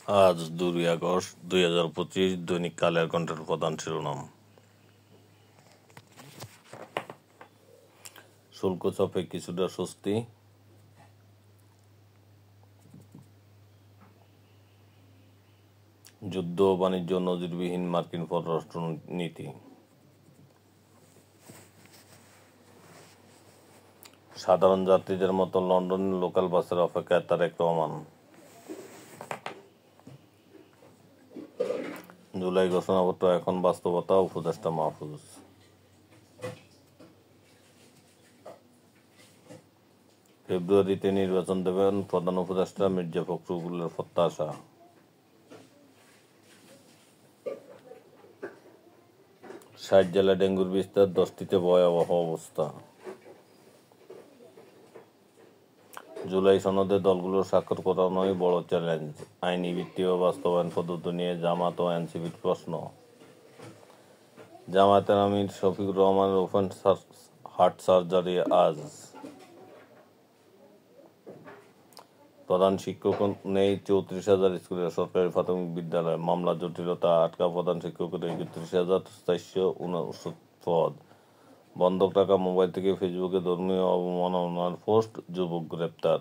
আজ 2 আগস্ট 2025। দৈনিক কালের কণ্ঠের প্রধান শিরোনাম: শুল্ক চাপে কিছুটা স্বস্তি, যুদ্ধ ও বাণিজ্য নজিরবিহীন মার্কিন পররাষ্ট্র নীতি। সাধারণ যাত্রীদের মতো লন্ডনের লোকাল বাসের অপেক্ষায় তারেক রহমান। জুলাই ঘোষণাপত্র এখন বাস্তবতা, উপদেষ্টা মাহফুজ। ফেব্রুয়ারিতে নির্বাচন দেবেন প্রধান উপদেষ্টা, মির্জা ফখরুলের প্রত্যাশা। ষাট জেলায় ডেঙ্গুর বিস্তার, 10টিতে ভয়াবহ অবস্থা। জুলাই সনদে দলগুলোর স্বাক্ষর করানোই বড় চ্যালেঞ্জ। আইনি ভিত্তি ও বাস্তবায়ন পদ্ধতি নিয়ে জামাত ও এনসিপির প্রশ্ন। জামায়াতের আমির শফিকুর রহমানের ওপেন হার্ট সার্জারি আজ। প্রধান শিক্ষক নেই 34,000 স্কুলের সরকারি প্রাথমিক বিদ্যালয়। মামলা জটিলতা, আটকা প্রধান শিক্ষকের 31,459 পদ। বন্ধক রাখা মোবাইল থেকে ফেসবুকে ধর্মীয় অবমাননার পোস্ট, যুবক গ্রেপ্তার।